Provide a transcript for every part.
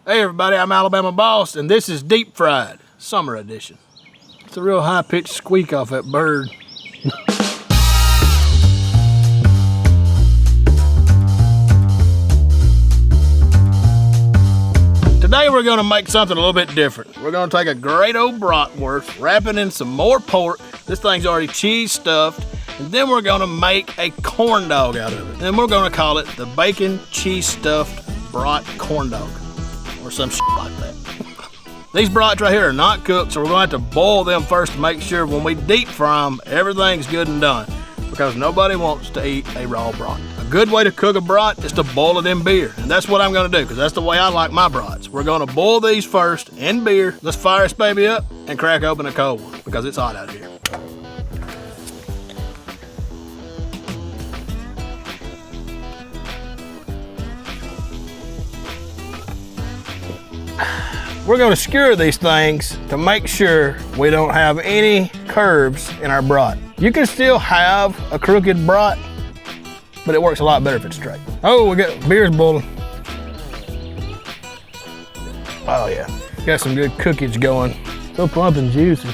Hey everybody, I'm Alabama Boss, and this is Deep Fried, Summer Edition. It's a real high-pitched squeak off that bird. Today we're gonna make something a little bit different. We're gonna take a great old bratwurst, wrap it in some more pork. This thing's already cheese stuffed. And then we're gonna make a corn dog out of it. And we're gonna call it the bacon cheese stuffed brat corn dog. Or some shit like that. These brats right here are not cooked, so we're gonna have to boil them first to make sure when we deep fry them, everything's good and done. Because nobody wants to eat a raw brat. A good way to cook a brat is to boil it in beer. And that's what I'm gonna do, because that's the way I like my brats. We're gonna boil these first in beer. Let's fire this baby up and crack open a cold one, because it's hot out here. We're gonna skewer these things to make sure we don't have any curves in our brat. You can still have a crooked brat, but it works a lot better if it's straight. Oh, we got beer's boiling. Oh yeah, got some good cookage going. So plump and juicy.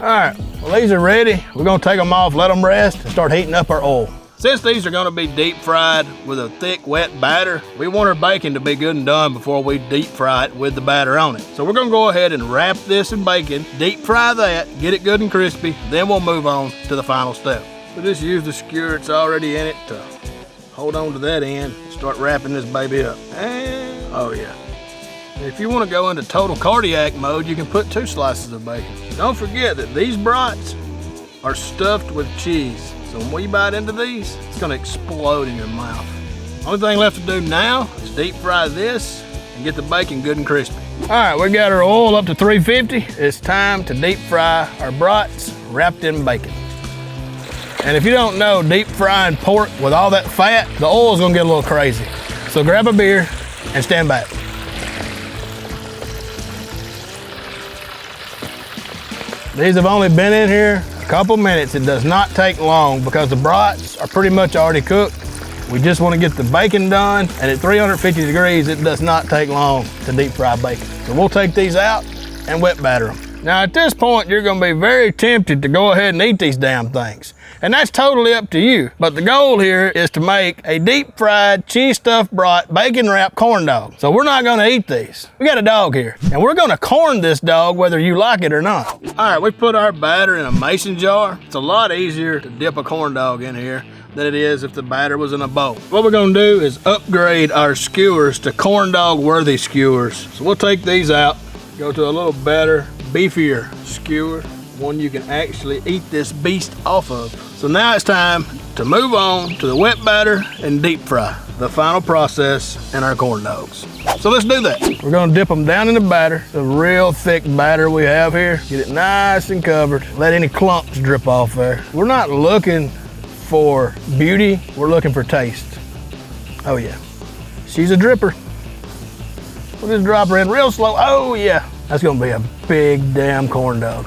All right, well these are ready. We're gonna take them off, let them rest, and start heating up our oil. Since these are gonna be deep fried with a thick, wet batter, we want our bacon to be good and done before we deep fry it with the batter on it. So we're gonna go ahead and wrap this in bacon, deep fry that, get it good and crispy, then we'll move on to the final step. So just use the skewer that's already in it to hold on to that end and start wrapping this baby up. And, oh yeah. If you wanna go into total cardiac mode, you can put 2 slices of bacon. Don't forget that these brats are stuffed with cheese. So when we bite into these, it's gonna explode in your mouth. Only thing left to do now is deep fry this and get the bacon good and crispy. All right, we got our oil up to 350. It's time to deep fry our brats wrapped in bacon. And if you don't know, deep frying pork with all that fat, the oil's gonna get a little crazy. So grab a beer and stand back. These have only been in here a couple minutes. It does not take long because the brats are pretty much already cooked. We just want to get the bacon done, and at 350 degrees, it does not take long to deep fry bacon. So we'll take these out and wet batter them. Now at this point, you're gonna be very tempted to go ahead and eat these damn things. And that's totally up to you. But the goal here is to make a deep fried, cheese stuffed brat, bacon wrapped corn dog. So we're not gonna eat these. We got a dog here, and we're gonna corn this dog whether you like it or not. All right, we put our batter in a mason jar. It's a lot easier to dip a corn dog in here than it is if the batter was in a bowl. What we're gonna do is upgrade our skewers to corn dog worthy skewers. So we'll take these out, go to a little better, beefier skewer, one you can actually eat this beast off of. So now it's time to move on to the wet batter and deep fry, the final process in our corn dogs. So let's do that. We're gonna dip them down in the batter, the real thick batter we have here. Get it nice and covered. Let any clumps drip off there. We're not looking for beauty, we're looking for taste. Oh yeah, she's a dripper. We'll just drop her in real slow. Oh yeah, that's gonna be a big damn corn dog.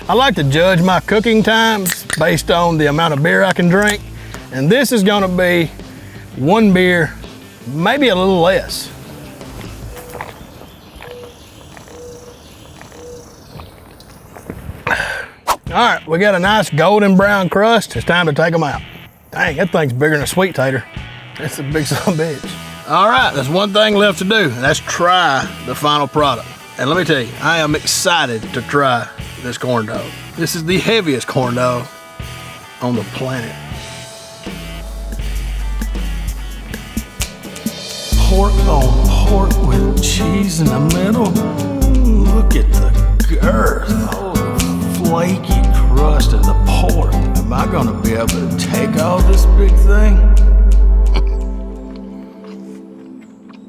I like to judge my cooking times based on the amount of beer I can drink. And this is gonna be 1 beer, maybe a little less. All right, we got a nice golden brown crust. It's time to take them out. Dang, that thing's bigger than a sweet tater. That's a big son of a bitch. All right, there's one thing left to do, and that's try the final product. And let me tell you, I am excited to try this corn dog. This is the heaviest corn dog on the planet. Pork on pork with cheese in the middle. Look at the girth. Oh, the flaky crust of the pork. Am I gonna be able to take all this big thing?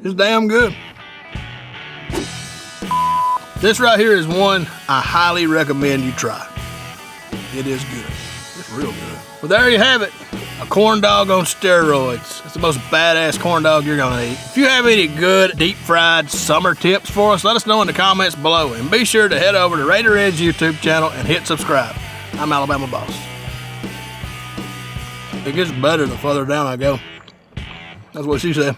It's damn good. This right here is one I highly recommend you try. It is good. It's real good. Well, there you have it. A corn dog on steroids. It's the most badass corn dog you're gonna eat. If you have any good deep fried summer tips for us, let us know in the comments below. And be sure to head over to Raider Ed's YouTube channel and hit subscribe. I'm Alabama Boss. It gets better the further down I go. That's what she said.